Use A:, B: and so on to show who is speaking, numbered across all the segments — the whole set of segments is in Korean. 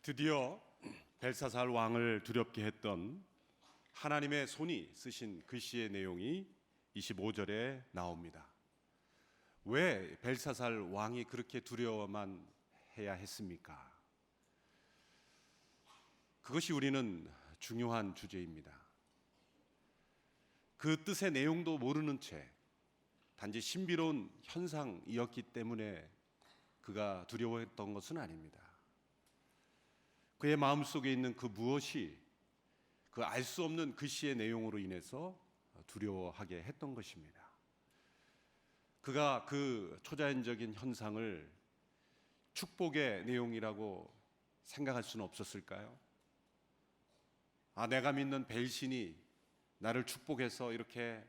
A: 드디어 벨사살 왕을 두렵게 했던 하나님의 손이 쓰신 글씨의 내용이 25절에 나옵니다. 왜 벨사살 왕이 그렇게 두려워만 해야 했습니까? 그것이 우리는 중요한 주제입니다. 그 뜻의 내용도 모르는 채 단지 신비로운 현상이었기 때문에 그가 두려워했던 것은 아닙니다. 그의 마음속에 있는 그 무엇이 그 알 수 없는 글씨의 내용으로 인해서 두려워하게 했던 것입니다. 그가 그 초자연적인 현상을 축복의 내용이라고 생각할 수는 없었을까요? 내가 믿는 벨신이 나를 축복해서 이렇게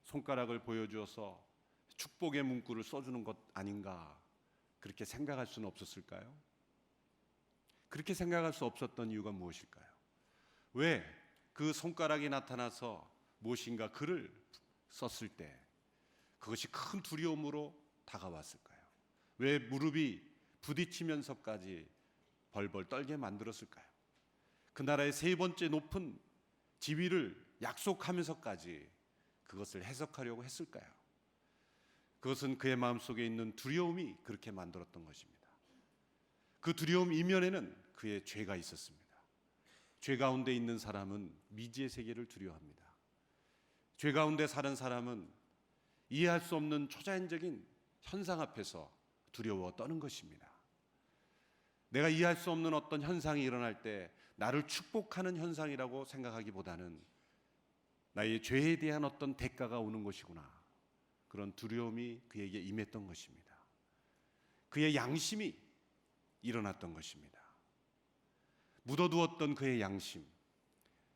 A: 손가락을 보여주어서 축복의 문구를 써주는 것 아닌가, 그렇게 생각할 수는 없었을까요? 그렇게 생각할 수 없었던 이유가 무엇일까요? 왜 그 손가락이 나타나서 무엇인가 글을 썼을 때 그것이 큰 두려움으로 다가왔을까요? 왜 무릎이 부딪히면서까지 벌벌 떨게 만들었을까요? 그 나라의 세 번째 높은 지위를 약속하면서까지 그것을 해석하려고 했을까요? 그것은 그의 마음속에 있는 두려움이 그렇게 만들었던 것입니다. 그 두려움 이면에는 그의 죄가 있었습니다. 죄 가운데 있는 사람은 미지의 세계를 두려워합니다. 죄 가운데 사는 사람은 이해할 수 없는 초자연적인 현상 앞에서 두려워 떠는 것입니다. 내가 이해할 수 없는 어떤 현상이 일어날 때 나를 축복하는 현상이라고 생각하기보다는 나의 죄에 대한 어떤 대가가 오는 것이구나, 그런 두려움이 그에게 임했던 것입니다. 그의 양심이 일어났던 것입니다. 묻어두었던 그의 양심,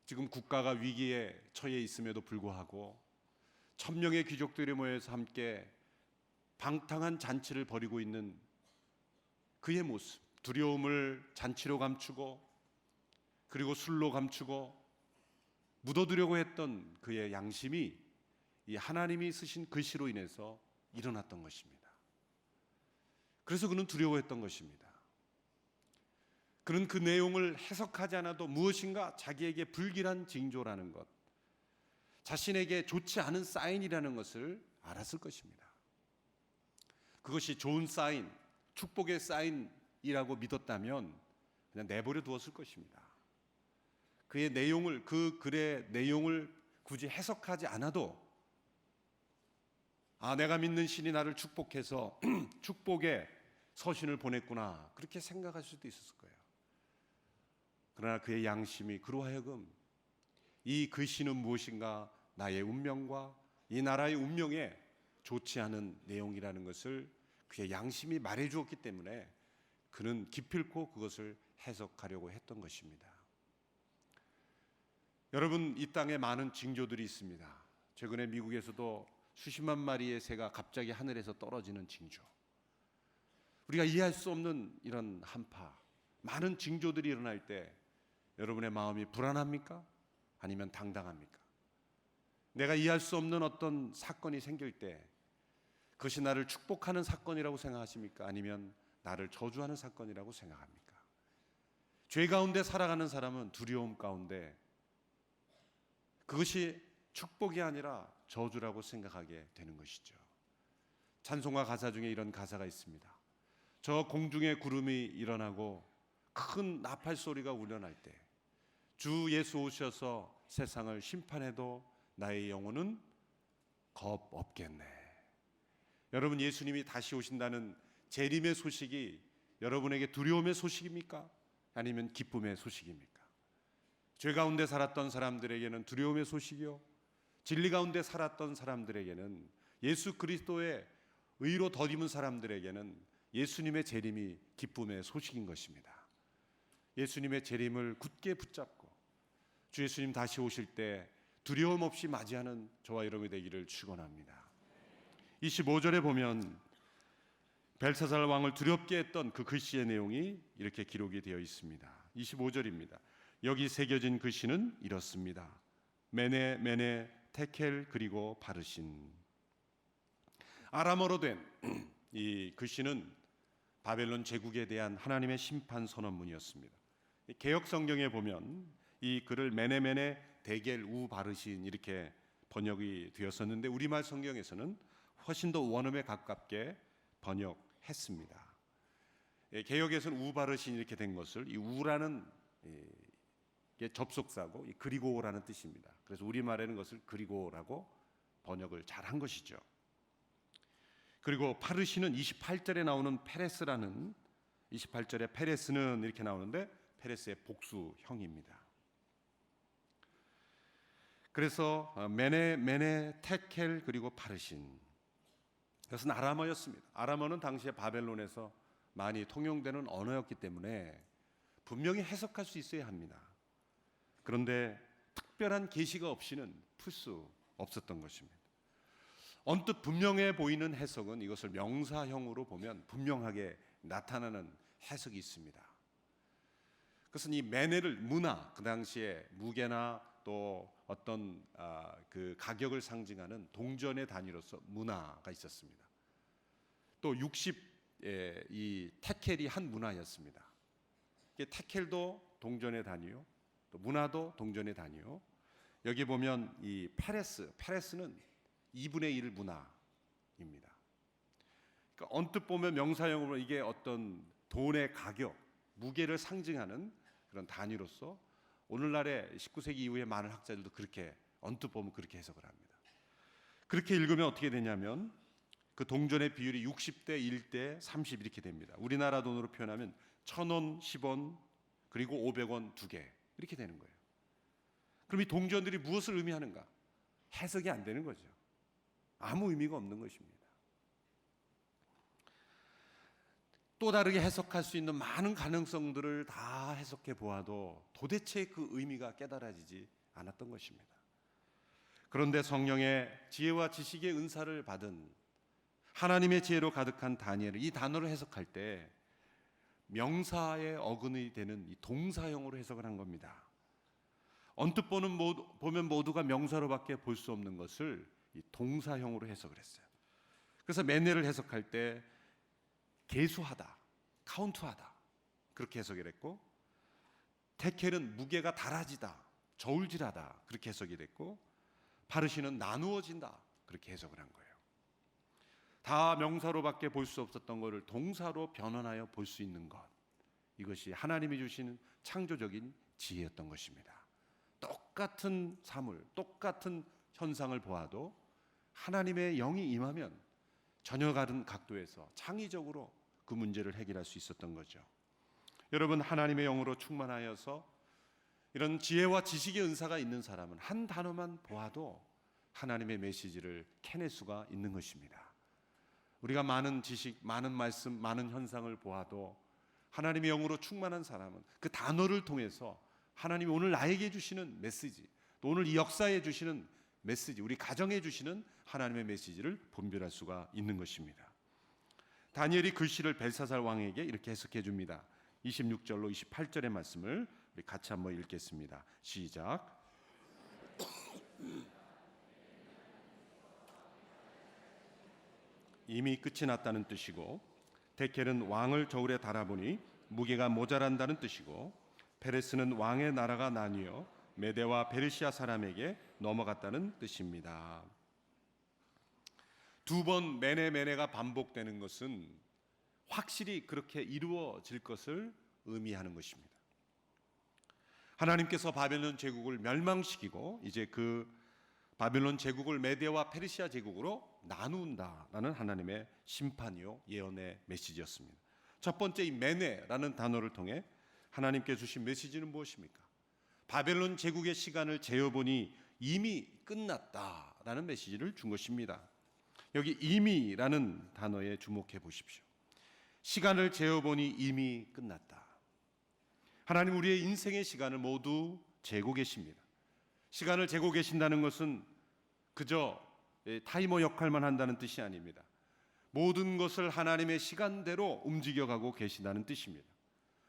A: 지금 국가가 위기에 처해 있음에도 불구하고 1000명의 귀족들이 모여서 함께 방탕한 잔치를 벌이고 있는 그의 모습, 두려움을 잔치로 감추고 그리고 술로 감추고 묻어두려고 했던 그의 양심이 이 하나님이 쓰신 글씨로 인해서 일어났던 것입니다. 그래서 그는 두려워했던 것입니다. 그는 그 내용을 해석하지 않아도 무엇인가 자기에게 불길한 징조라는 것, 자신에게 좋지 않은 사인이라는 것을 알았을 것입니다. 그것이 좋은 사인, 축복의 사인이라고 믿었다면 그냥 내버려 두었을 것입니다. 그의 내용을, 그 글의 내용을 굳이 해석하지 않아도 내가 믿는 신이 나를 축복해서 축복의 서신을 보냈구나, 그렇게 생각할 수도 있었을 거예요. 그러나 그의 양심이 그로 하여금 이 글씨는 무엇인가 나의 운명과 이 나라의 운명에 좋지 않은 내용이라는 것을 그의 양심이 말해 주었기 때문에 그는 기필코 그것을 해석하려고 했던 것입니다. 여러분, 이 땅에 많은 징조들이 있습니다. 최근에 미국에서도 수십만 마리의 새가 갑자기 하늘에서 떨어지는 징조, 우리가 이해할 수 없는 이런 한파, 많은 징조들이 일어날 때 여러분의 마음이 불안합니까? 아니면 당당합니까? 내가 이해할 수 없는 어떤 사건이 생길 때 그것이 나를 축복하는 사건이라고 생각하십니까? 아니면 나를 저주하는 사건이라고 생각합니까? 죄 가운데 살아가는 사람은 두려움 가운데 그것이 축복이 아니라 저주라고 생각하게 되는 것이죠. 찬송가 가사 중에 이런 가사가 있습니다. 저 공중에 구름이 일어나고 큰 나팔 소리가 울려날 때 주 예수 오셔서 세상을 심판해도 나의 영혼은 겁 없겠네. 여러분, 예수님이 다시 오신다는 재림의 소식이 여러분에게 두려움의 소식입니까? 아니면 기쁨의 소식입니까? 죄 가운데 살았던 사람들에게는 두려움의 소식이요, 진리 가운데 살았던 사람들에게는, 예수 그리스도의 의로 덧입은 사람들에게는 예수님의 재림이 기쁨의 소식인 것입니다. 예수님의 재림을 굳게 붙잡고 주 예수님 다시 오실 때 두려움 없이 맞이하는 저와 여러분이 되기를 축원합니다. 25절에 보면 벨사살 왕을 두렵게 했던 그 글씨의 내용이 이렇게 기록이 되어 있습니다. 25절입니다. 여기 새겨진 글씨는 이렇습니다. 메네 메네 테켈 그리고 바르신. 아람어로 된 이 글씨는 바벨론 제국에 대한 하나님의 심판 선언문이었습니다. 개역 성경에 보면 이 글을 메네메네 데겔 우 바르신 이렇게 번역이 되었었는데 우리말 성경에서는 훨씬 더 원음에 가깝게 번역했습니다. 개역에서는 우 바르신 이렇게 된 것을 이 우라는 접속사고 이 그리고라는 뜻입니다. 그래서 우리말에는 것을 그리고라고 번역을 잘한 것이죠. 그리고 파르시는 28절에 나오는 페레스라는 28절에 페레스는 이렇게 나오는데 페레스의 복수형입니다. 그래서 메네 테켈 그리고 파르신 이것은 아람어였습니다. 아람어는 당시에 바벨론에서 많이 통용되는 언어였기 때문에 분명히 해석할 수 있어야 합니다. 그런데 특별한 계시가 없이는 풀 수 없었던 것입니다. 언뜻 분명해 보이는 해석은 이것을 명사형으로 보면 분명하게 나타나는 해석이 있습니다. 그것은 이 메네를 문화, 그 당시에 무게나 또 어떤 그 가격을 상징하는 동전의 단위로서 문화가 있었습니다. 또 60의 이 테켈이 한 문화였습니다. 테켈도 동전의 단위요, 또 문화도 동전의 단위요. 여기 보면 이 페레스는 2분의 1 문화입니다. 그러니까 언뜻 보면 명사형으로 이게 어떤 돈의 가격, 무게를 상징하는 그런 단위로서 오늘날의 19세기 이후에 많은 학자들도 그렇게 언뜻 보면 그렇게 해석을 합니다. 그렇게 읽으면 어떻게 되냐면 그 동전의 비율이 60대 1대 30 이렇게 됩니다. 우리나라 돈으로 표현하면 1,000원, 10원 그리고 500원 2개 이렇게 되는 거예요. 그럼 이 동전들이 무엇을 의미하는가? 해석이 안 되는 거죠. 아무 의미가 없는 것입니다. 또 다르게 해석할 수 있는 많은 가능성들을 다 해석해 보아도 도대체 그 의미가 깨달아지지 않았던 것입니다. 그런데 성령의 지혜와 지식의 은사를 받은 하나님의 지혜로 가득한 다니엘은 이 단어를 해석할 때 명사의 어근이 되는 이 동사형으로 해석을 한 겁니다. 언뜻 보면 모두가 명사로밖에 볼 수 없는 것을 이 동사형으로 해석을 했어요. 그래서 메네를 해석할 때 계수하다, 카운트하다 그렇게 해석을 했고, 테켈은 무게가 달아지다, 저울질하다 그렇게 해석이 됐고, 파르시는 나누어진다 그렇게 해석을 한 거예요. 다 명사로밖에 볼 수 없었던 것을 동사로 변환하여 볼 수 있는 것, 이것이 하나님이 주시는 창조적인 지혜였던 것입니다. 똑같은 사물, 똑같은 현상을 보아도 하나님의 영이 임하면 전혀 다른 각도에서 창의적으로 그 문제를 해결할 수 있었던 거죠. 여러분, 하나님의 영으로 충만하여서 이런 지혜와 지식의 은사가 있는 사람은 한 단어만 보아도 하나님의 메시지를 캐낼 수가 있는 것입니다. 우리가 많은 지식, 많은 말씀, 많은 현상을 보아도 하나님의 영으로 충만한 사람은 그 단어를 통해서 하나님이 오늘 나에게 주시는 메시지, 또 오늘 이 역사에 주시는 메시지, 우리 가정에 주시는 하나님의 메시지를 분별할 수가 있는 것입니다. 다니엘이 글씨를 벨사살 왕에게 이렇게 해석해 줍니다. 26절로 28절의 말씀을 우리 같이 한번 읽겠습니다. 시작. 이미 끝이 났다는 뜻이고, 데켈은 왕을 저울에 달아보니 무게가 모자란다는 뜻이고, 페레스는 왕의 나라가 나뉘어 메데와 페르시아 사람에게 넘어갔다는 뜻입니다. 두 번 메네가 반복되는 것은 확실히 그렇게 이루어질 것을 의미하는 것입니다. 하나님께서 바벨론 제국을 멸망시키고 이제 그 바벨론 제국을 메데와 페르시아 제국으로 나눈다라는 하나님의 심판이요 예언의 메시지였습니다. 첫 번째 이 메네라는 단어를 통해 하나님께 주신 메시지는 무엇입니까? 바벨론 제국의 시간을 재어보니 이미 끝났다라는 메시지를 준 것입니다. 여기 이미라는 단어에 주목해 보십시오. 시간을 재어보니 이미 끝났다. 하나님 우리의 인생의 시간을 모두 재고 계십니다. 시간을 재고 계신다는 것은 그저 타이머 역할만 한다는 뜻이 아닙니다. 모든 것을 하나님의 시간대로 움직여가고 계신다는 뜻입니다.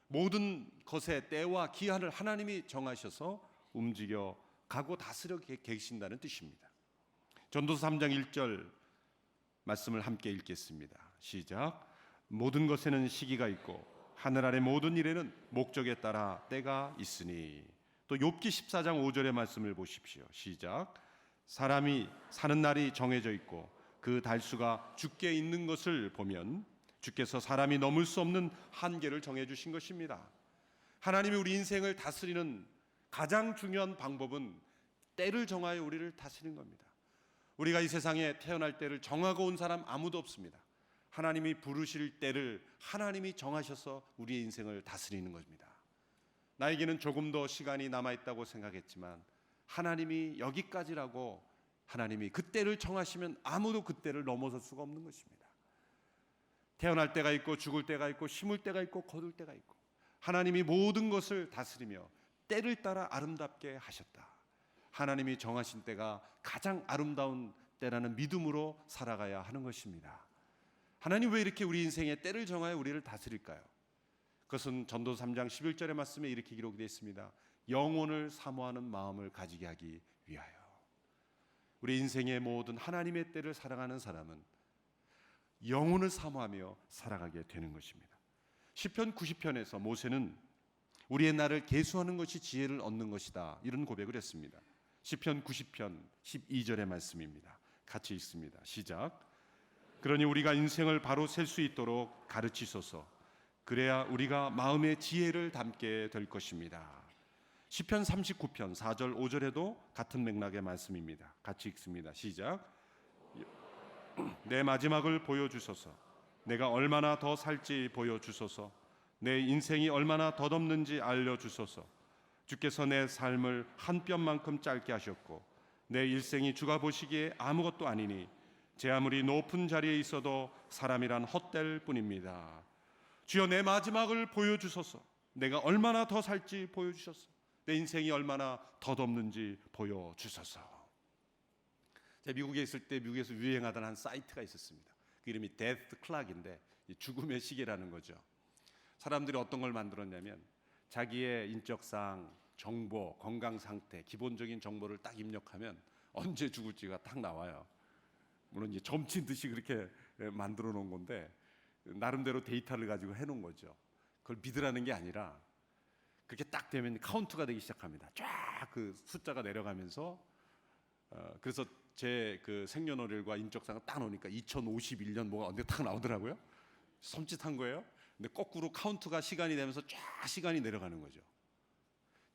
A: 모든 것의 때와 기한을 하나님이 정하셔서 움직여가고 다스려 계신다는 뜻입니다. 전도서 3장 1절 말씀을 함께 읽겠습니다. 시작. 모든 것에는 시기가 있고 하늘 아래 모든 일에는 목적에 따라 때가 있으니. 또 욥기 14장 5절의 말씀을 보십시오. 시작. 사람이 사는 날이 정해져 있고 그 달수가 주께 있는 것을 보면 주께서 사람이 넘을 수 없는 한계를 정해 주신 것입니다. 하나님이 우리 인생을 다스리는 가장 중요한 방법은 때를 정하여 우리를 다스리는 겁니다. 우리가 이 세상에 태어날 때를 정하고 온 사람 아무도 없습니다. 하나님이 부르실 때를 하나님이 정하셔서 우리의 인생을 다스리는 것입니다. 나에게는 조금 더 시간이 남아있다고 생각했지만 하나님이 여기까지라고 하나님이 그때를 정하시면 아무도 그때를 넘어설 수가 없는 것입니다. 태어날 때가 있고 죽을 때가 있고 심을 때가 있고 거둘 때가 있고 하나님이 모든 것을 다스리며 때를 따라 아름답게 하셨다. 하나님이 정하신 때가 가장 아름다운 때라는 믿음으로 살아가야 하는 것입니다. 하나님 왜 이렇게 우리 인생에 때를 정하여 우리를 다스릴까요? 그것은 전도서 3장 11절의 말씀에 이렇게 기록되어 있습니다. 영혼을 사모하는 마음을 가지게 하기 위하여. 우리 인생의 모든 하나님의 때를 살아가는 사람은 영혼을 사모하며 살아가게 되는 것입니다. 시편 90편에서 모세는 우리의 날을 계수하는 것이 지혜를 얻는 것이다, 이런 고백을 했습니다. 시편 90편 12절의 말씀입니다. 같이 읽습니다. 시작. 그러니 우리가 인생을 바로 셀 수 있도록 가르치소서. 그래야 우리가 마음의 지혜를 담게 될 것입니다. 시편 39편 4절 5절에도 같은 맥락의 말씀입니다. 같이 읽습니다. 시작. 내 마지막을 보여주소서. 내가 얼마나 더 살지 보여주소서. 내 인생이 얼마나 덧없는지 알려주소서. 주께서 내 삶을 한 뼘만큼 짧게 하셨고 내 일생이 주가 보시기에 아무것도 아니니 제 아무리 높은 자리에 있어도 사람이란 헛될 뿐입니다. 주여 내 마지막을 보여주소서. 내가 얼마나 더 살지 보여주소서. 내 인생이 얼마나 덧없는지 보여주소서. 제가 미국에 있을 때 미국에서 유행하던 한 사이트가 있었습니다. 그 이름이 데스 클락인데 죽음의 시계라는 거죠. 사람들이 어떤 걸 만들었냐면 자기의 인적사항, 정보, 건강 상태, 기본적인 정보를 딱 입력하면 언제 죽을지가 딱 나와요. 물론 이제 점친 듯이 그렇게 만들어 놓은 건데 나름대로 데이터를 가지고 해놓은 거죠. 그걸 믿으라는 게 아니라 그렇게 딱 되면 카운트가 되기 시작합니다. 쫙 그 숫자가 내려가면서 그래서 제 그 생년월일과 인적사항을 딱 놓으니까 2051년 뭐가 언제 딱 나오더라고요. 섬찟한 거예요. 근데 거꾸로 카운트가 시간이 되면서 쫙 시간이 내려가는 거죠.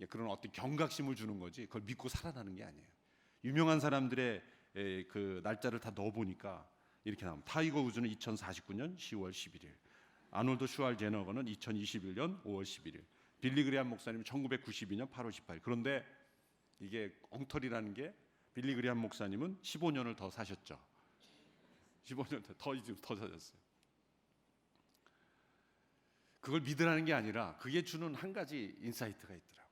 A: 그런 어떤 경각심을 주는 거지 그걸 믿고 살아나는 게 아니에요. 유명한 사람들의 그 날짜를 다 넣어보니까 이렇게 나옵니다. 타이거 우즈는 2049년 10월 11일, 아놀드 슈왈제너거는 2021년 5월 11일, 빌리 그레함 목사님은 1992년 8월 18일. 그런데 이게 엉터리라는 게 빌리 그레함 목사님은 15년을 더 사셨죠. 15년 더 사셨어요. 그걸 믿으라는 게 아니라 그게 주는 한 가지 인사이트가 있더라고요.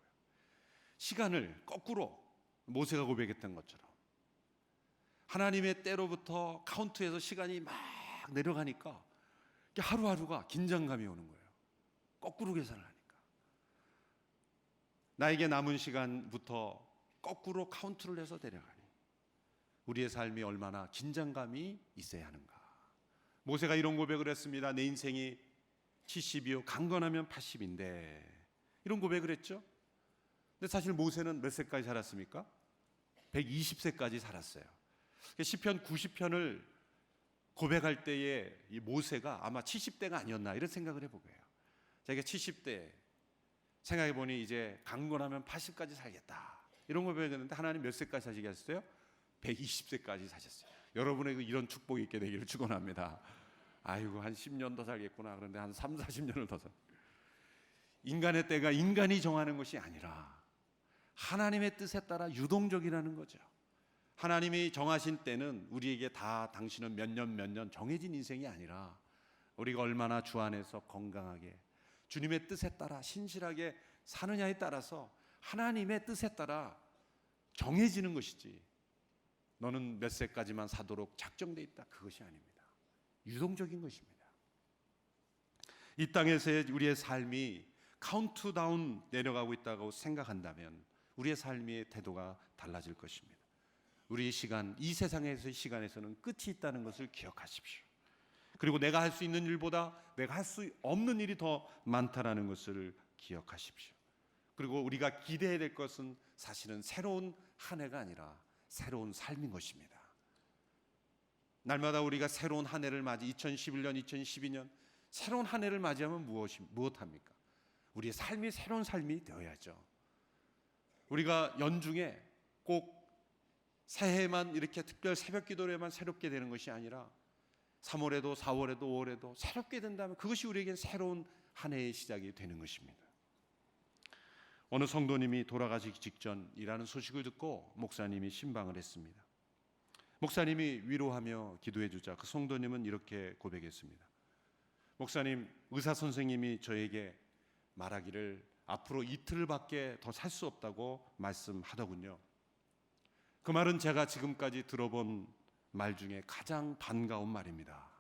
A: 시간을 거꾸로 모세가 고백했던 것처럼 하나님의 때로부터 카운트해서 시간이 막 내려가니까 하루하루가 긴장감이 오는 거예요. 거꾸로 계산을 하니까. 나에게 남은 시간부터 거꾸로 카운트를 해서 내려가니 우리의 삶이 얼마나 긴장감이 있어야 하는가. 모세가 이런 고백을 했습니다. 내 인생이 70이요 강건하면 80인데 이런 고백을 했죠. 근데 사실 모세는 몇 세까지 살았습니까? 120세까지 살았어요. 시편 90편을 고백할 때에 이 모세가 아마 70대가 아니었나 이런 생각을 해보게요. 자기가 70대 생각해보니 이제 강건하면 80까지 살겠다 이런 고백했는데 하나님 몇 세까지 사시게 하셨어요? 120세까지 사셨어요. 여러분에게 이런 축복이 있게 되기를 축원합니다. 아이고 한 10년 더 살겠구나. 그런데 한 3, 40년을 더 살. 인간의 때가 인간이 정하는 것이 아니라 하나님의 뜻에 따라 유동적이라는 거죠. 하나님이 정하신 때는 우리에게 다 당신은 몇 년 정해진 인생이 아니라 우리가 얼마나 주 안에서 건강하게 주님의 뜻에 따라 신실하게 사느냐에 따라서 하나님의 뜻에 따라 정해지는 것이지 너는 몇 세까지만 사도록 작정돼 있다 그것이 아닙니다. 유동적인 것입니다. 이 땅에서의 우리의 삶이 카운트다운 내려가고 있다고 생각한다면 우리의 삶의 태도가 달라질 것입니다. 우리의 시간, 이 세상에서의 시간에서는 끝이 있다는 것을 기억하십시오. 그리고 내가 할 수 있는 일보다 내가 할 수 없는 일이 더 많다라는 것을 기억하십시오. 그리고 우리가 기대해야 될 것은 사실은 새로운 한 해가 아니라 새로운 삶인 것입니다. 날마다 우리가 새로운 한 해를 맞이 2011년, 2012년 새로운 한 해를 맞이하면 무엇합니까? 우리의 삶이 새로운 삶이 되어야죠. 우리가 연중에 꼭 새해만 이렇게 특별 새벽 기도에만 새롭게 되는 것이 아니라 3월에도 4월에도 5월에도 새롭게 된다면 그것이 우리에겐 새로운 한 해의 시작이 되는 것입니다. 어느 성도님이 돌아가시기 직전이라는 소식을 듣고 목사님이 신방을 했습니다. 목사님이 위로하며 기도해 주자 그 성도님은 이렇게 고백했습니다. 목사님, 의사 선생님이 저에게 말하기를 앞으로 이틀밖에 더 살 수 없다고 말씀하더군요. 그 말은 제가 지금까지 들어본 말 중에 가장 반가운 말입니다.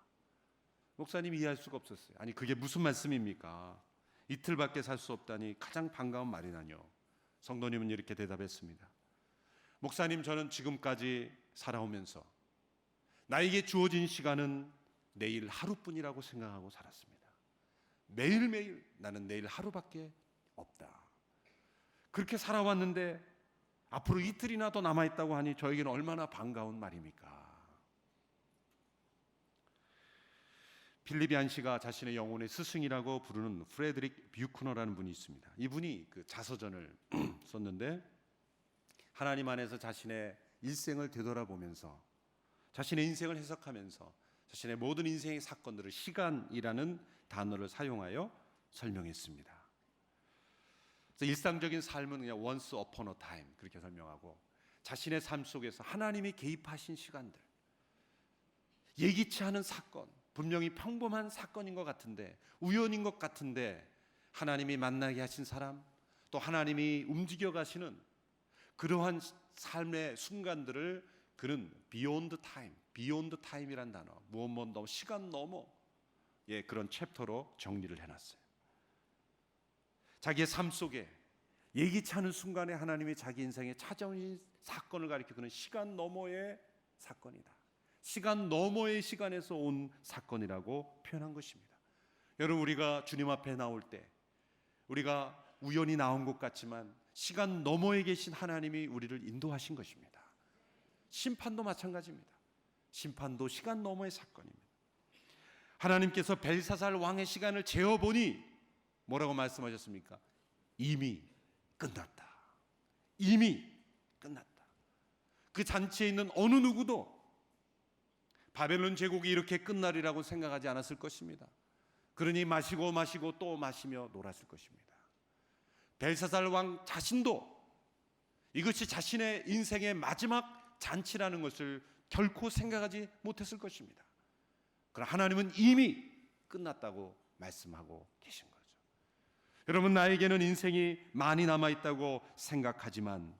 A: 목사님이 이해할 수가 없었어요. 아니 그게 무슨 말씀입니까? 이틀밖에 살 수 없다니 가장 반가운 말이라뇨. 성도님은 이렇게 대답했습니다. 목사님, 저는 지금까지 살아오면서 나에게 주어진 시간은 내일 하루뿐이라고 생각하고 살았습니다. 매일매일 나는 내일 하루밖에 없다. 그렇게 살아왔는데 앞으로 이틀이나 더 남아있다고 하니 저에게는 얼마나 반가운 말입니까? 필립 얀시가 자신의 영혼의 스승이라고 부르는 프레드릭 뷰크너라는 분이 있습니다. 이분이 그 자서전을 썼는데 하나님 안에서 자신의 일생을 되돌아보면서 자신의 인생을 해석하면서 자신의 모든 인생의 사건들을 시간이라는 단어를 사용하여 설명했습니다. 그래서 일상적인 삶은 그냥 once upon a time 그렇게 설명하고 자신의 삶 속에서 하나님이 개입하신 시간들, 예기치 않은 사건, 분명히 평범한 사건인 것 같은데 우연인 것 같은데 하나님이 만나게 하신 사람, 또 하나님이 움직여 가시는 그러한 삶의 순간들을 그는 beyond time이란 단어, 무엇 넘어 시간 넘어 그런 챕터로 정리를 해놨어요. 자기의 삶 속에 예기치 않은 순간에 하나님이 자기 인생에 찾아온 사건을 가리켜 그는 시간 너머의 사건이다. 시간 너머의 시간에서 온 사건이라고 표현한 것입니다. 여러분, 우리가 주님 앞에 나올 때 우리가 우연히 나온 것 같지만 시간 너머에 계신 하나님이 우리를 인도하신 것입니다. 심판도 마찬가지입니다. 심판도 시간 너머의 사건입니다. 하나님께서 벨사살 왕의 시간을 재어보니 뭐라고 말씀하셨습니까? 이미 끝났다. 이미 끝났다. 그 잔치에 있는 어느 누구도 바벨론 제국이 이렇게 끝나리라고 생각하지 않았을 것입니다. 그러니 마시고 또 마시며 놀았을 것입니다. 벨사살 왕 자신도 이것이 자신의 인생의 마지막 잔치라는 것을 결코 생각하지 못했을 것입니다. 그러나 하나님은 이미 끝났다고 말씀하고 계신 거죠. 여러분, 나에게는 인생이 많이 남아있다고 생각하지만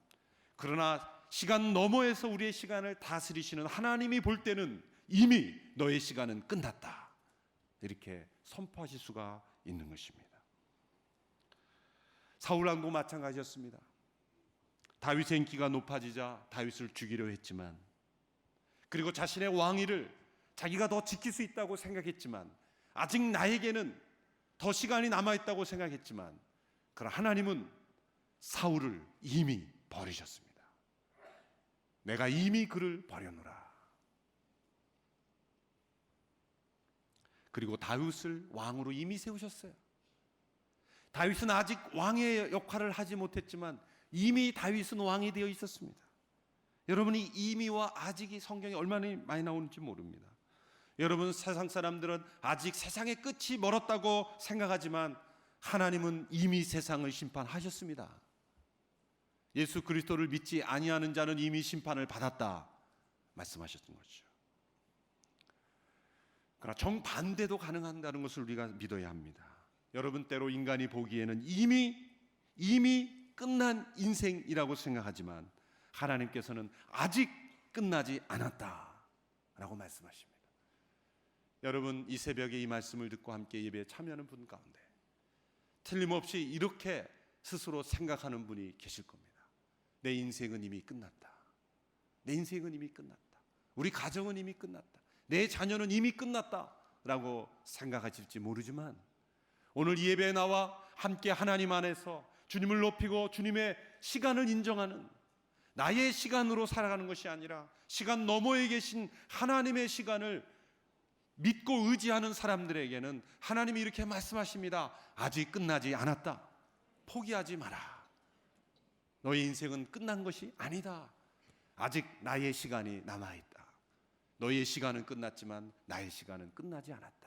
A: 그러나 시간 너머에서 우리의 시간을 다스리시는 하나님이 볼 때는 이미 너의 시간은 끝났다, 이렇게 선포하실 수가 있는 것입니다. 사울 왕도 마찬가지였습니다. 다윗의 인기가 높아지자 다윗을 죽이려 했지만, 그리고 자신의 왕위를 자기가 더 지킬 수 있다고 생각했지만, 아직 나에게는 더 시간이 남아있다고 생각했지만, 그러나 하나님은 사울을 이미 버리셨습니다. 내가 이미 그를 버려놓으라. 그리고 다윗을 왕으로 이미 세우셨어요. 다윗은 아직 왕의 역할을 하지 못했지만 이미 다윗은 왕이 되어 있었습니다. 여러분이 이미와 아직이 성경에 얼마나 많이 나오는지 모릅니다. 여러분, 세상 사람들은 아직 세상의 끝이 멀었다고 생각하지만 하나님은 이미 세상을 심판하셨습니다. 예수 그리스도를 믿지 아니하는 자는 이미 심판을 받았다 말씀하셨던 거죠. 그러나 정반대도 가능한다는 것을 우리가 믿어야 합니다. 여러분, 때로 인간이 보기에는 이미 끝난 인생이라고 생각하지만 하나님께서는 아직 끝나지 않았다라고 말씀하십니다. 여러분, 이 새벽에 이 말씀을 듣고 함께 예배에 참여하는 분 가운데 틀림없이 이렇게 스스로 생각하는 분이 계실 겁니다. 내 인생은 이미 끝났다. 내 인생은 이미 끝났다. 우리 가정은 이미 끝났다. 내 자녀는 이미 끝났다 라고 생각하실지 모르지만 오늘 이 예배에 나와 함께 하나님 안에서 주님을 높이고 주님의 시간을 인정하는, 나의 시간으로 살아가는 것이 아니라 시간 너머에 계신 하나님의 시간을 믿고 의지하는 사람들에게는 하나님이 이렇게 말씀하십니다. 아직 끝나지 않았다. 포기하지 마라. 너의 인생은 끝난 것이 아니다. 아직 나의 시간이 남아있다. 너의 시간은 끝났지만 나의 시간은 끝나지 않았다.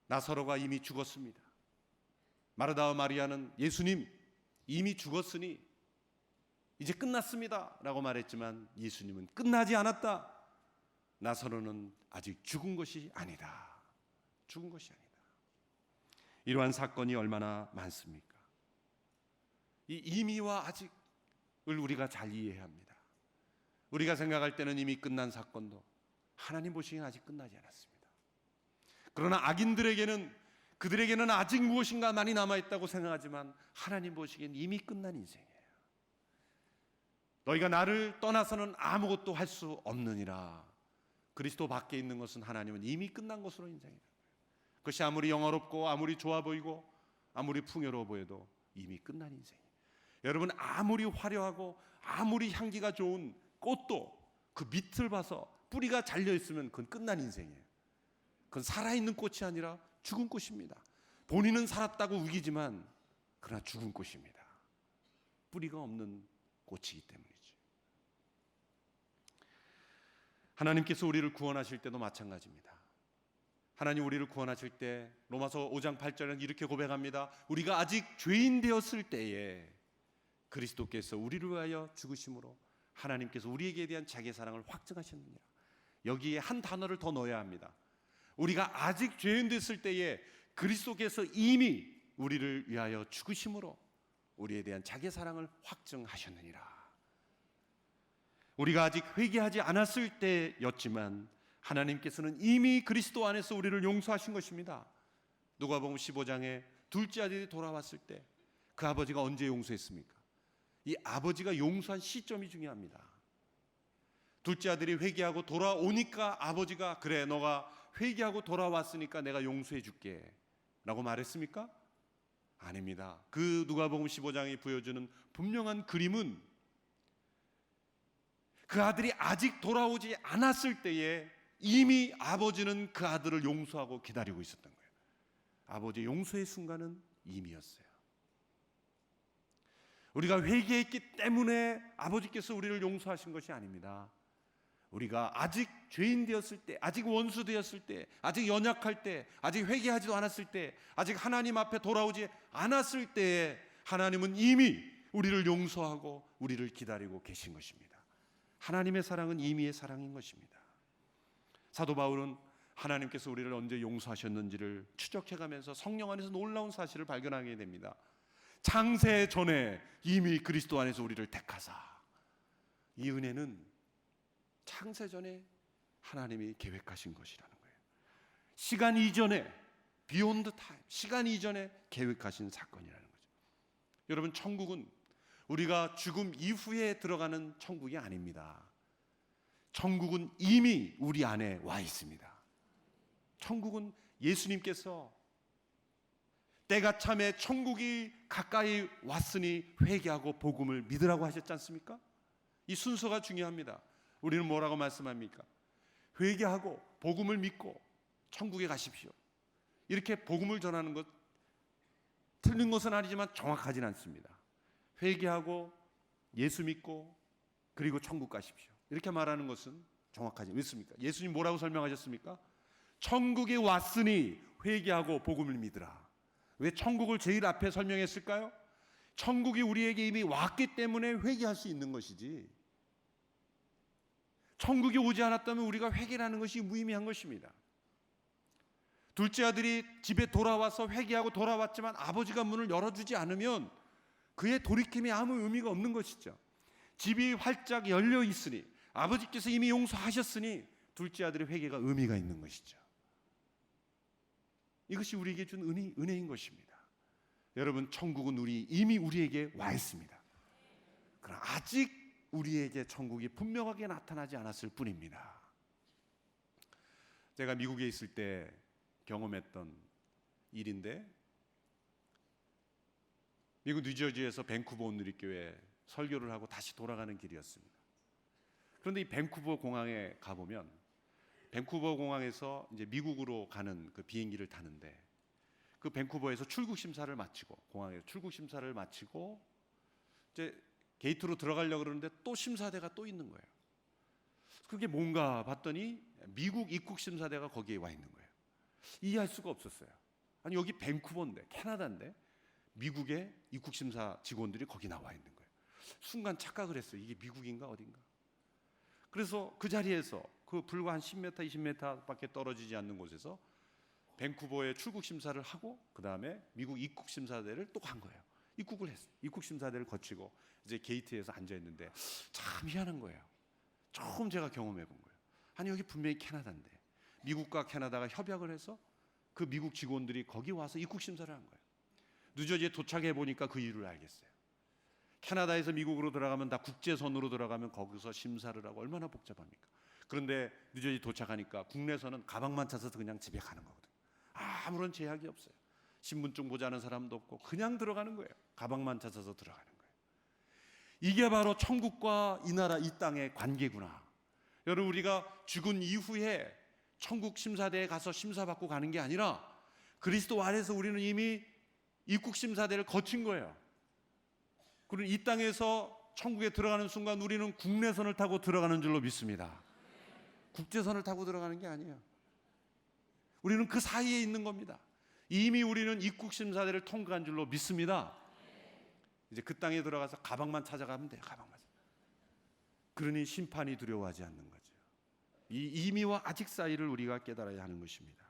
A: 나사로가 이미 죽었습니다. 마르다와 마리아는 예수님 이미 죽었으니 이제 끝났습니다 라고 말했지만 예수님은 끝나지 않았다. 나사로는 아직 죽은 것이 아니다. 죽은 것이 아니다. 이러한 사건이 얼마나 많습니까? 이 이미와 아직을 우리가 잘 이해해야 합니다. 우리가 생각할 때는 이미 끝난 사건도 하나님 보시기엔 아직 끝나지 않았습니다. 그러나 악인들에게는, 그들에게는 아직 무엇인가 많이 남아있다고 생각하지만 하나님 보시기엔 이미 끝난 인생이에요. 너희가 나를 떠나서는 아무것도 할 수 없느니라. 그리스도 밖에 있는 것은 하나님은 이미 끝난 것으로 인정해요. 그것이 아무리 영화롭고 아무리 좋아 보이고 아무리 풍요로워 보여도 이미 끝난 인생이에요. 여러분, 아무리 화려하고 아무리 향기가 좋은 꽃도 그 밑을 봐서 뿌리가 잘려있으면 그건 끝난 인생이에요. 그건 살아있는 꽃이 아니라 죽은 꽃입니다. 본인은 살았다고 우기지만 그러나 죽은 꽃입니다. 뿌리가 없는 꽃이기 때문이죠. 하나님께서 우리를 구원하실 때도 마찬가지입니다. 하나님 우리를 구원하실 때 로마서 5장 8절은 이렇게 고백합니다. 우리가 아직 죄인 되었을 때에 그리스도께서 우리를 위하여 죽으심으로 하나님께서 우리에게 대한 자기의 사랑을 확증하셨느니라. 여기에 한 단어를 더 넣어야 합니다. 우리가 아직 죄인 됐을 때에 그리스도께서 이미 우리를 위하여 죽으심으로 우리에 대한 자기의 사랑을 확증하셨느니라. 우리가 아직 회개하지 않았을 때였지만 하나님께서는 이미 그리스도 안에서 우리를 용서하신 것입니다. 누가복음 15장에 둘째 아들이 돌아왔을 때 그 아버지가 언제 용서했습니까? 이 아버지가 용서한 시점이 중요합니다. 둘째 아들이 회개하고 돌아오니까 아버지가 그래 너가 회개하고 돌아왔으니까 내가 용서해 줄게 라고 말했습니까? 아닙니다. 그 누가복음 15장이 보여주는 분명한 그림은 그 아들이 아직 돌아오지 않았을 때에 이미 아버지는 그 아들을 용서하고 기다리고 있었던 거예요. 아버지의 용서의 순간은 이미였어요. 우리가 회개했기 때문에 아버지께서 우리를 용서하신 것이 아닙니다. 우리가 아직 죄인 되었을 때, 아직 원수 되었을 때, 아직 연약할 때, 아직 회개하지도 않았을 때, 아직 하나님 앞에 돌아오지 않았을 때에 하나님은 이미 우리를 용서하고 우리를 기다리고 계신 것입니다. 하나님의 사랑은 이미의 사랑인 것입니다. 사도 바울은 하나님께서 우리를 언제 용서하셨는지를 추적해가면서 성령 안에서 놀라운 사실을 발견하게 됩니다. 창세 전에 이미 그리스도 안에서 우리를 택하사, 이 은혜는 창세 전에 하나님이 계획하신 것이라는 거예요. 시간 이전에, 비욘드 타임, 시간 이전에 계획하신 사건이라는 거죠. 여러분, 천국은 우리가 죽음 이후에 들어가는 천국이 아닙니다. 천국은 이미 우리 안에 와 있습니다. 천국은 예수님께서 때가 참에 천국이 가까이 왔으니 회개하고 복음을 믿으라고 하셨지 않습니까? 이 순서가 중요합니다. 우리는 뭐라고 말씀합니까? 회개하고 복음을 믿고 천국에 가십시오. 이렇게 복음을 전하는 것 틀린 것은 아니지만 정확하진 않습니다. 회개하고 예수 믿고 그리고 천국 가십시오. 이렇게 말하는 것은 정확하지 않습니까? 예수님 뭐라고 설명하셨습니까? 천국에 왔으니 회개하고 복음을 믿으라. 왜 천국을 제일 앞에 설명했을까요? 천국이 우리에게 이미 왔기 때문에 회개할 수 있는 것이지, 천국이 오지 않았다면 우리가 회개라는 것이 무의미한 것입니다. 둘째 아들이 집에 돌아와서 회개하고 돌아왔지만 아버지가 문을 열어주지 않으면 그의 돌이킴이 아무 의미가 없는 것이죠. 집이 활짝 열려 있으니, 아버지께서 이미 용서하셨으니 둘째 아들의 회개가 의미가 있는 것이죠. 이것이 우리에게 준 은혜인 것입니다. 여러분, 천국은 이미 우리에게 와 있습니다. 그러나 아직 우리에게 천국이 분명하게 나타나지 않았을 뿐입니다. 제가 미국에 있을 때 경험했던 일인데, 미국 뉴저지에서 밴쿠버 온누리교회 설교를 하고 다시 돌아가는 길이었습니다. 그런데 이 밴쿠버 공항에 가보면, 밴쿠버 공항에서 이제 미국으로 가는 그 비행기를 타는데, 그 밴쿠버에서 출국 심사를 마치고, 공항에서 출국 심사를 마치고 이제 게이트로 들어가려고 그러는데 또 심사대가 또 있는 거예요. 그게 뭔가 봤더니 미국 입국 심사대가 거기에 와 있는 거예요. 이해할 수가 없었어요. 아니, 여기 밴쿠버인데, 캐나다인데 미국의 입국 심사 직원들이 거기 나와 있는 거예요. 순간 착각을 했어요. 이게 미국인가 어딘가. 그래서 그 자리에서 그 불과 한 10m, 20m밖에 떨어지지 않는 곳에서 밴쿠버에 출국 심사를 하고, 그 다음에 미국 입국 심사대를 또 간 거예요. 입국을 했어요. 입국 심사대를 거치고 이제 게이트에서 앉아 있는데 참 희한한 거예요. 처음 제가 경험해 본 거예요. 아니, 여기 분명히 캐나다인데 미국과 캐나다가 협약을 해서 그 미국 직원들이 거기 와서 입국 심사를 한 거예요. 뉴저지에 도착해 보니까 그 이유를 알겠어요. 캐나다에서 미국으로 들어가면 다 국제선으로 들어가면 거기서 심사를 하고 얼마나 복잡합니까? 그런데 뉴저지 도착하니까 국내선은 가방만 찾아서 그냥 집에 가는 거거든요. 아무런 제약이 없어요. 신분증 보자는 사람도 없고 그냥 들어가는 거예요. 가방만 찾아서 들어가는 거예요. 이게 바로 천국과 이 나라, 이 땅의 관계구나. 여러분, 우리가 죽은 이후에 천국 심사대에 가서 심사받고 가는 게 아니라 그리스도 안에서 우리는 이미 입국 심사대를 거친 거예요. 그리고 이 땅에서 천국에 들어가는 순간 우리는 국내선을 타고 들어가는 줄로 믿습니다. 국제선을 타고 들어가는 게 아니에요. 우리는 그 사이에 있는 겁니다. 이미 우리는 입국 심사대를 통과한 줄로 믿습니다. 이제 그 땅에 들어가서 가방만 찾아가면 돼요. 가방만. 그러니 심판이 두려워하지 않는 거죠. 이 이미와 아직 사이를 우리가 깨달아야 하는 것입니다.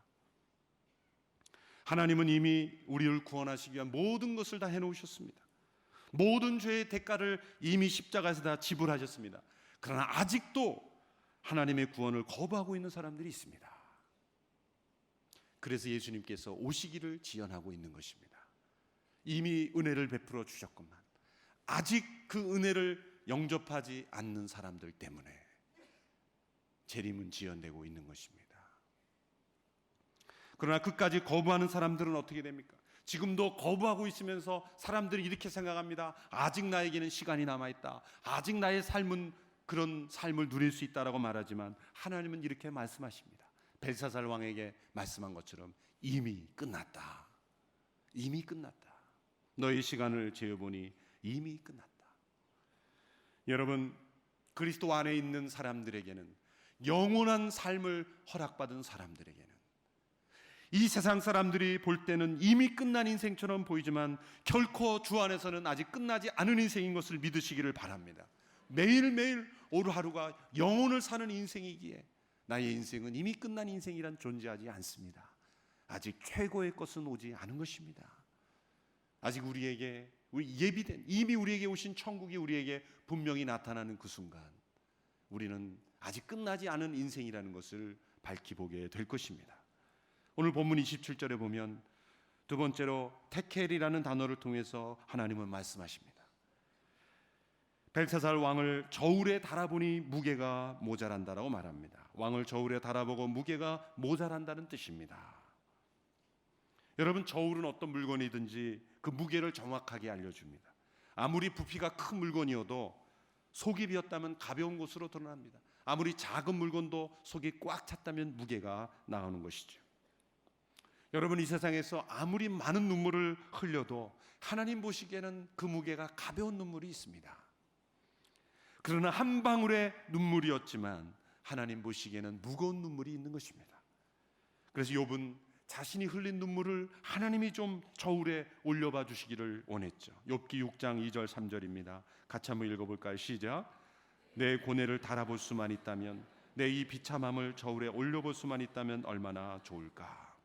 A: 하나님은 이미 우리를 구원하시기 위한 모든 것을 다 해놓으셨습니다. 모든 죄의 대가를 이미 십자가에서 다 지불하셨습니다. 그러나 아직도 하나님의 구원을 거부하고 있는 사람들이 있습니다. 그래서 예수님께서 오시기를 지연하고 있는 것입니다. 이미 은혜를 베풀어 주셨건만 아직 그 은혜를 영접하지 않는 사람들 때문에 재림은 지연되고 있는 것입니다. 그러나 끝까지 거부하는 사람들은 어떻게 됩니까? 지금도 거부하고 있으면서 사람들이 이렇게 생각합니다. 아직 나에게는 시간이 남아있다. 아직 나의 삶은 그런 삶을 누릴 수 있다라고 말하지만 하나님은 이렇게 말씀하십니다. 벨사살 왕에게 말씀한 것처럼 이미 끝났다. 이미 끝났다. 너의 시간을 재어보니 이미 끝났다. 여러분, 그리스도 안에 있는 사람들에게는, 영원한 삶을 허락받은 사람들에게는, 이 세상 사람들이 볼 때는 이미 끝난 인생처럼 보이지만 결코 주 안에서는 아직 끝나지 않은 인생인 것을 믿으시기를 바랍니다. 매일매일 오늘 하루가 영혼을 사는 인생이기에 나의 인생은 이미 끝난 인생이란 존재하지 않습니다. 아직 최고의 것은 오지 않은 것입니다. 아직 우리에게 예비된, 이미 우리에게 오신 천국이 우리에게 분명히 나타나는 그 순간 우리는 아직 끝나지 않은 인생이라는 것을 밝히 보게 될 것입니다. 오늘 본문 27절에 보면 두 번째로 테켈이라는 단어를 통해서 하나님은 말씀하십니다. 벨사살 왕을 저울에 달아보니 무게가 모자란다라고 말합니다. 왕을 저울에 달아보고 무게가 모자란다는 뜻입니다. 여러분, 저울은 어떤 물건이든지 그 무게를 정확하게 알려줍니다. 아무리 부피가 큰 물건이어도 속이 비었다면 가벼운 것으로 드러납니다. 아무리 작은 물건도 속이 꽉 찼다면 무게가 나오는 것이죠. 여러분, 이 세상에서 아무리 많은 눈물을 흘려도 하나님 보시기에는 그 무게가 가벼운 눈물이 있습니다. 그러나 한 방울의 눈물이었지만 하나님 보시기에는 무거운 눈물이 있는 것입니다. 그래서 욥은 자신이 흘린 눈물을 하나님이 좀 저울에 올려봐 주시기를 원했죠. 욥기 6장 2절 3절입니다. 같이 한번 읽어볼까요? 시작. 내 고뇌를 달아볼 수만 있다면, 내 이 비참함을 저울에 올려볼 수만 있다면 얼마나 좋을까.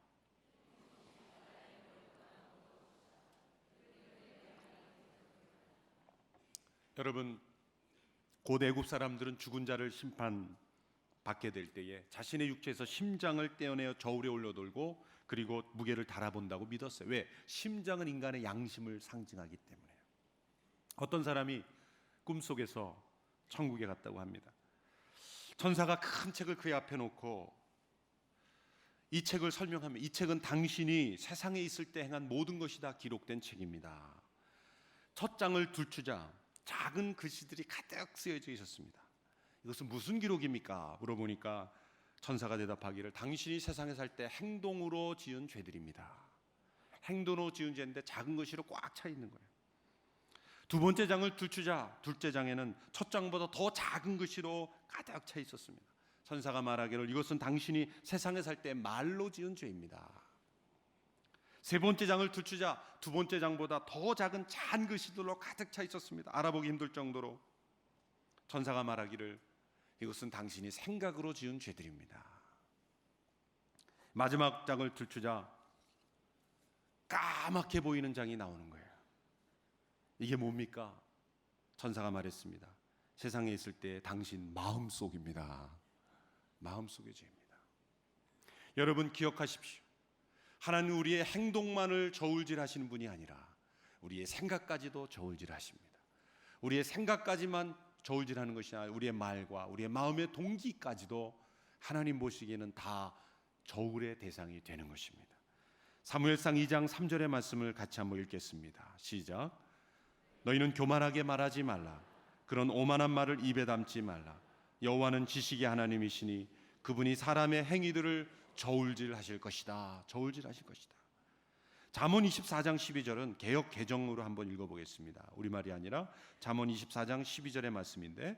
A: 여러분, 고대 애굽 사람들은 죽은 자를 심판받게 될 때에 자신의 육체에서 심장을 떼어내어 저울에 올려돌고 그리고 무게를 달아본다고 믿었어요. 왜? 심장은 인간의 양심을 상징하기 때문에요. 어떤 사람이 꿈속에서 천국에 갔다고 합니다. 천사가 큰 책을 그의 앞에 놓고 이 책을 설명하면 이 책은 당신이 세상에 있을 때 행한 모든 것이 다 기록된 책입니다. 첫 장을 둘추자 작은 글씨들이 가득 쓰여져 있었습니다. 이것은 무슨 기록입니까? 물어보니까 천사가 대답하기를 당신이 세상에 살 때 행동으로 지은 죄들입니다. 행동으로 지은 죄인데 작은 글씨로 꽉 차 있는 거예요. 두 번째 장을 둘추자 둘째 장에는 첫 장보다 더 작은 글씨로 가득 차 있었습니다. 천사가 말하기를 이것은 당신이 세상에 살 때 말로 지은 죄입니다. 세 번째 장을 둘추자 두 번째 장보다 더 작은 찬 글씨들로 가득 차 있었습니다. 알아보기 힘들 정도로. 천사가 말하기를 이것은 당신이 생각으로 지은 죄들입니다. 마지막 장을 둘추자 까맣게 보이는 장이 나오는 거예요. 이게 뭡니까? 천사가 말했습니다. 세상에 있을 때 당신 마음속입니다. 마음속의 죄입니다. 여러분 기억하십시오. 하나님 우리의 행동만을 저울질하시는 분이 아니라 우리의 생각까지도 저울질하십니다. 우리의 생각까지만 저울질하는 것이 아니라 우리의 말과 우리의 마음의 동기까지도 하나님 보시기에는 다 저울의 대상이 되는 것입니다. 사무엘상 2장 3절의 말씀을 같이 한번 읽겠습니다. 시작. 너희는 교만하게 말하지 말라. 그런 오만한 말을 입에 담지 말라. 여호와는 지식의 하나님이시니 그분이 사람의 행위들을 저울질하실 것이다. 저울질하실 것이다. 잠언 24장 12절은 개역 개정으로 한번 읽어보겠습니다. 우리말이 아니라 잠언 24장 12절의 말씀인데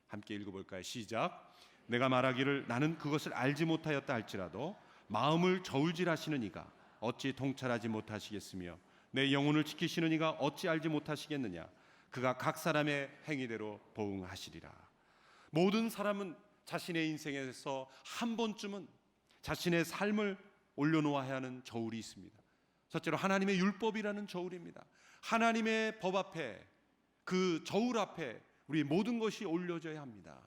A: 함께 읽어볼까요? 시작. 내가 말하기를 나는 그것을 알지 못하였다 할지라도 마음을 저울질하시는 이가 어찌 통찰하지 못하시겠으며 내 영혼을 지키시는 이가 어찌 알지 못하시겠느냐. 그가 각 사람의 행위대로 보응하시리라. 모든 사람은 자신의 인생에서 한 번쯤은 자신의 삶을 올려놓아야 하는 저울이 있습니다. 첫째로 하나님의 율법이라는 저울입니다. 하나님의 법 앞에 그 저울 앞에 우리 모든 것이 올려져야 합니다.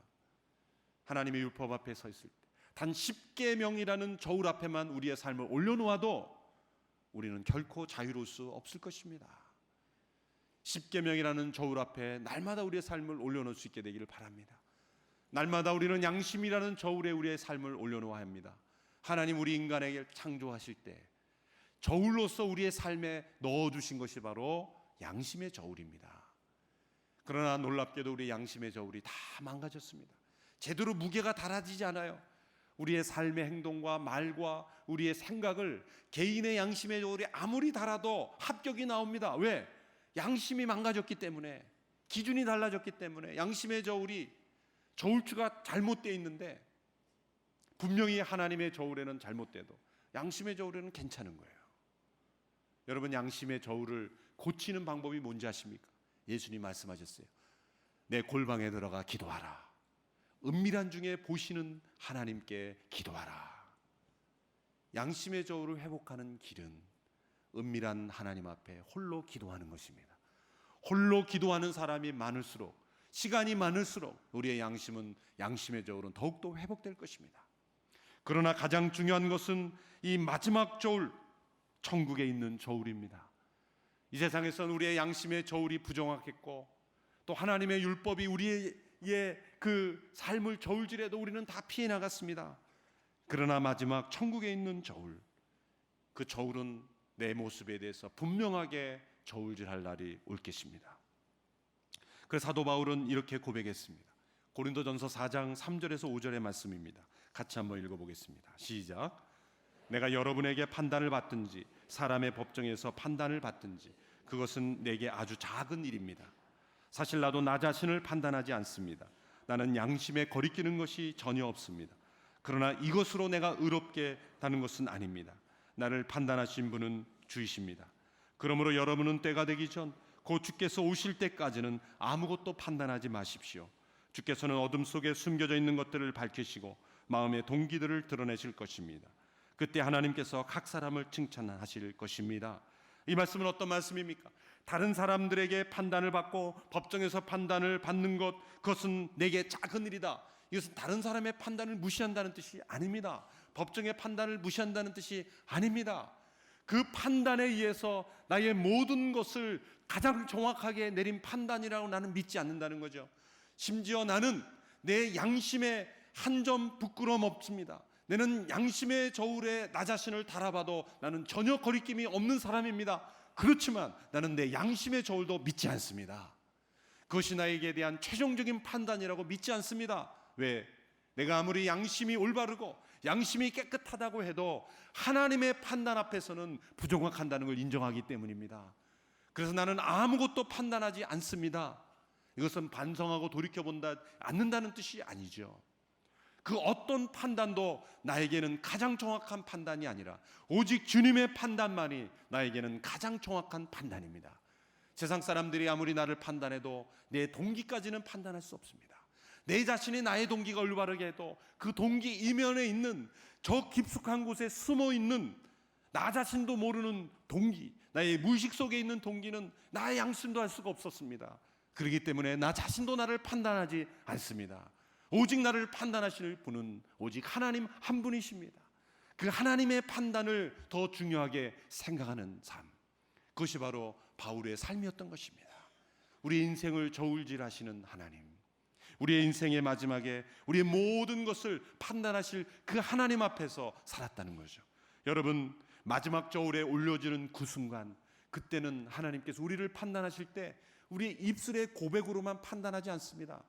A: 하나님의 율법 앞에 서 있을 때 단 10계명이라는 저울 앞에만 우리의 삶을 올려놓아도 우리는 결코 자유로울 수 없을 것입니다. 10계명이라는 저울 앞에 날마다 우리의 삶을 올려놓을 수 있게 되기를 바랍니다. 날마다 우리는 양심이라는 저울에 우리의 삶을 올려놓아야 합니다. 하나님 우리 인간에게 창조하실 때 저울로서 우리의 삶에 넣어주신 것이 바로 양심의 저울입니다. 그러나 놀랍게도 우리의 양심의 저울이 다 망가졌습니다. 제대로 무게가 달아지지 않아요. 우리의 삶의 행동과 말과 우리의 생각을 개인의 양심의 저울이 아무리 달아도 합격이 나옵니다. 왜? 양심이 망가졌기 때문에, 기준이 달라졌기 때문에. 양심의 저울이 저울추가 잘못되어 있는데 분명히 하나님의 저울에는 잘못돼도 양심의 저울에는 괜찮은 거예요. 여러분 양심의 저울을 고치는 방법이 뭔지 아십니까? 예수님 말씀하셨어요. 내 골방에 들어가 기도하라. 은밀한 중에 보시는 하나님께 기도하라. 양심의 저울을 회복하는 길은 은밀한 하나님 앞에 홀로 기도하는 것입니다. 홀로 기도하는 사람이 많을수록, 시간이 많을수록 우리의 양심의 저울은 더욱더 회복될 것입니다. 그러나 가장 중요한 것은 이 마지막 저울, 천국에 있는 저울입니다. 이 세상에서는 우리의 양심의 저울이 부정확했고 또 하나님의 율법이 우리의 그 삶을 저울질해도 우리는 다 피해 나갔습니다. 그러나 마지막 천국에 있는 저울, 그 저울은 내 모습에 대해서 분명하게 저울질할 날이 올 것입니다. 그래서 사도 바울은 이렇게 고백했습니다. 고린도전서 4장 3절에서 5절의 말씀입니다. 같이 한번 읽어보겠습니다. 시작. 내가 여러분에게 판단을 받든지 사람의 법정에서 판단을 받든지 그것은 내게 아주 작은 일입니다. 사실 나도 나 자신을 판단하지 않습니다. 나는 양심에 거리끼는 것이 전혀 없습니다. 그러나 이것으로 내가 의롭게 다는 것은 아닙니다. 나를 판단하신 분은 주이십니다. 그러므로 여러분은 때가 되기 전 곧 주께서 오실 때까지는 아무것도 판단하지 마십시오. 주께서는 어둠 속에 숨겨져 있는 것들을 밝히시고 마음의 동기들을 드러내실 것입니다. 그때 하나님께서 각 사람을 칭찬하실 것입니다. 이 말씀은 어떤 말씀입니까? 다른 사람들에게 판단을 받고 법정에서 판단을 받는 것, 그것은 내게 작은 일이다. 이것은 다른 사람의 판단을 무시한다는 뜻이 아닙니다. 법정의 판단을 무시한다는 뜻이 아닙니다. 그 판단에 의해서 나의 모든 것을 가장 정확하게 내린 판단이라고 나는 믿지 않는다는 거죠. 심지어 나는 내 양심에 한 점 부끄러움 없습니다. 나는 양심의 저울에 나 자신을 달아봐도 나는 전혀 거리낌이 없는 사람입니다. 그렇지만 나는 내 양심의 저울도 믿지 않습니다. 그것이 나에게 대한 최종적인 판단이라고 믿지 않습니다. 왜? 내가 아무리 양심이 올바르고 양심이 깨끗하다고 해도 하나님의 판단 앞에서는 부정확한다는 걸 인정하기 때문입니다. 그래서 나는 아무것도 판단하지 않습니다. 이것은 반성하고 돌이켜본다 않는다는 뜻이 아니죠. 그 어떤 판단도 나에게는 가장 정확한 판단이 아니라 오직 주님의 판단만이 나에게는 가장 정확한 판단입니다. 세상 사람들이 아무리 나를 판단해도 내 동기까지는 판단할 수 없습니다. 내 자신이 나의 동기가 올바르게 해도 그 동기 이면에 있는 저 깊숙한 곳에 숨어 있는 나 자신도 모르는 동기, 나의 무의식 속에 있는 동기는 나의 양심도 알 수가 없었습니다. 그렇기 때문에 나 자신도 나를 판단하지 않습니다. 오직 나를 판단하실 분은 오직 하나님 한 분이십니다. 그 하나님의 판단을 더 중요하게 생각하는 삶, 그것이 바로 바울의 삶이었던 것입니다. 우리의 인생을 저울질하시는 하나님, 우리의 인생의 마지막에 우리의 모든 것을 판단하실 그 하나님 앞에서 살았다는 거죠. 여러분, 마지막 저울에 올려지는 그 순간, 그때는 하나님께서 우리를 판단하실 때 우리 입술의 고백으로만 판단하지 않습니다.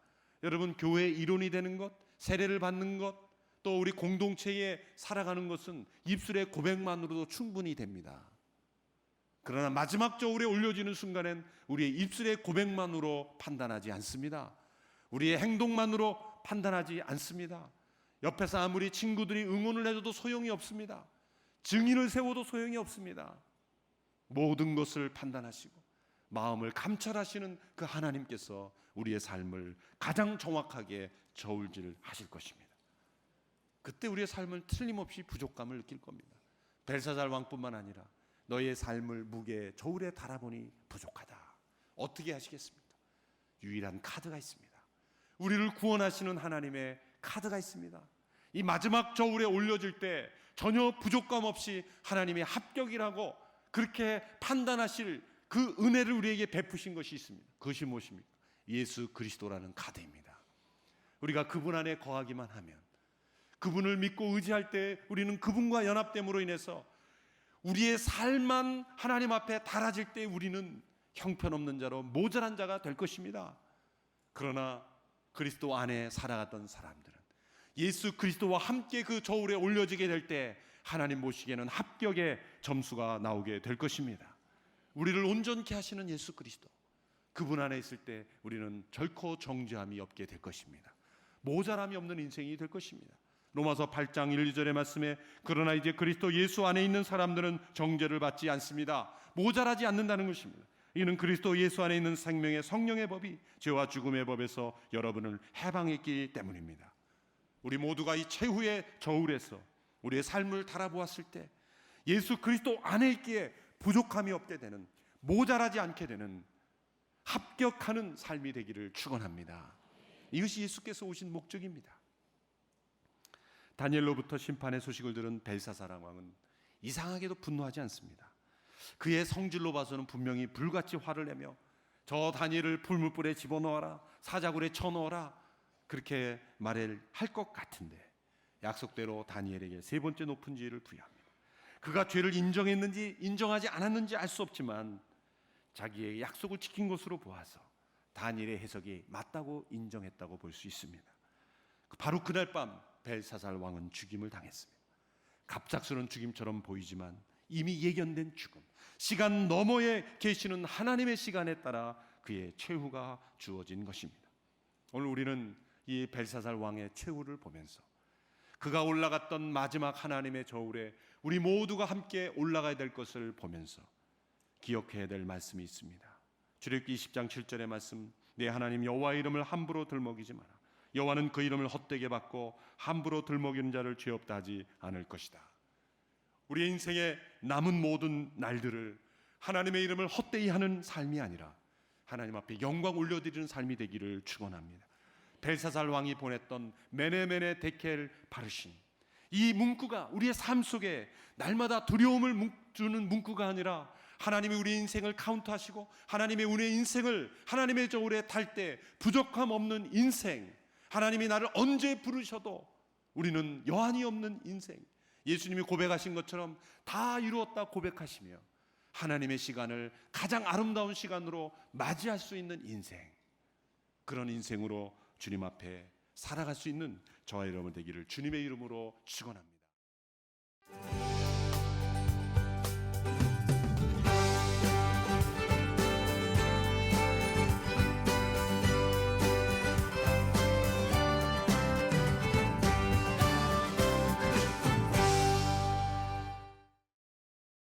A: 여러분, 교회의 일원이 되는 것, 세례를 받는 것, 또 우리 공동체에 살아가는 것은 입술의 고백만으로도 충분히 됩니다. 그러나 마지막 저울에 올려지는 순간엔 우리의 입술의 고백만으로 판단하지 않습니다. 우리의 행동만으로 판단하지 않습니다. 옆에서 아무리 친구들이 응원을 해줘도 소용이 없습니다. 증인을 세워도 소용이 없습니다. 모든 것을 판단하시고 마음을 감찰하시는 그 하나님께서 우리의 삶을 가장 정확하게 저울질하실 것입니다. 그때 우리의 삶은 틀림없이 부족감을 느낄 겁니다. 벨사살 왕뿐만 아니라 너의 삶을 무게 저울에 달아보니 부족하다. 어떻게 하시겠습니까? 유일한 카드가 있습니다. 우리를 구원하시는 하나님의 카드가 있습니다. 이 마지막 저울에 올려질 때 전혀 부족감 없이 하나님의 합격이라고 그렇게 판단하실 그 은혜를 우리에게 베푸신 것이 있습니다. 그것이 무엇입니까? 예수 그리스도라는 카드입니다. 우리가 그분 안에 거하기만 하면, 그분을 믿고 의지할 때 우리는 그분과 연합됨으로 인해서 우리의 삶만 하나님 앞에 달아질 때 우리는 형편없는 자로 모자란 자가 될 것입니다. 그러나 그리스도 안에 살아갔던 사람들은 예수 그리스도와 함께 그 저울에 올려지게 될 때 하나님 보시기에는 합격의 점수가 나오게 될 것입니다. 우리를 온전케 하시는 예수 그리스도, 그분 안에 있을 때 우리는 결코 정죄함이 없게 될 것입니다. 모자람이 없는 인생이 될 것입니다. 로마서 8장 1, 2절의 말씀에 그러나 이제 그리스도 예수 안에 있는 사람들은 정죄를 받지 않습니다. 모자라지 않는다는 것입니다. 이는 그리스도 예수 안에 있는 생명의 성령의 법이 죄와 죽음의 법에서 여러분을 해방했기 때문입니다. 우리 모두가 이 최후의 저울에서 우리의 삶을 달아보았을 때 예수 그리스도 안에 있기에 부족함이 없게 되는, 모자라지 않게 되는 합격하는 삶이 되기를 축원합니다. 이것이 예수께서 오신 목적입니다. 다니엘로부터 심판의 소식을 들은 벨사살 왕은 이상하게도 분노하지 않습니다. 그의 성질로 봐서는 분명히 불같이 화를 내며 저 다니엘을 풀무불에 집어넣어라, 사자굴에 쳐넣어라, 그렇게 말을 할 것 같은데 약속대로 다니엘에게 세 번째 높은 지위를 부여합니다. 그가 죄를 인정했는지 인정하지 않았는지 알 수 없지만 자기의 약속을 지킨 것으로 보아서 다니엘의 해석이 맞다고 인정했다고 볼 수 있습니다. 바로 그날 밤 벨사살 왕은 죽임을 당했습니다. 갑작스러운 죽임처럼 보이지만 이미 예견된 죽음, 시간 너머에 계시는 하나님의 시간에 따라 그의 최후가 주어진 것입니다. 오늘 우리는 이 벨사살 왕의 최후를 보면서 그가 올라갔던 마지막 하나님의 저울에 우리 모두가 함께 올라가야 될 것을 보면서 기억해야 될 말씀이 있습니다. 출애굽기 20장 7절의 말씀, 내 하나님 여호와의 이름을 함부로 들먹이지 마라. 여호와는 그 이름을 헛되게 받고 함부로 들먹이는 자를 죄 없다 하지 않을 것이다. 우리의 인생의 남은 모든 날들을 하나님의 이름을 헛되이 하는 삶이 아니라 하나님 앞에 영광 올려드리는 삶이 되기를 축원합니다. 벨사살 왕이 보냈던 메네메네 데켈 바르신, 이 문구가 우리의 삶 속에 날마다 두려움을 주는 문구가 아니라 하나님이 우리 인생을 카운트하시고 하나님의 우리의 인생을 하나님의 저울에 탈 때 부족함 없는 인생, 하나님이 나를 언제 부르셔도 우리는 여한이 없는 인생, 예수님이 고백하신 것처럼 다 이루었다 고백하시며 하나님의 시간을 가장 아름다운 시간으로 맞이할 수 있는 인생, 그런 인생으로 주님 앞에 살아갈 수 있는 저와 여러분 되기를 주님의 이름으로 축원합니다.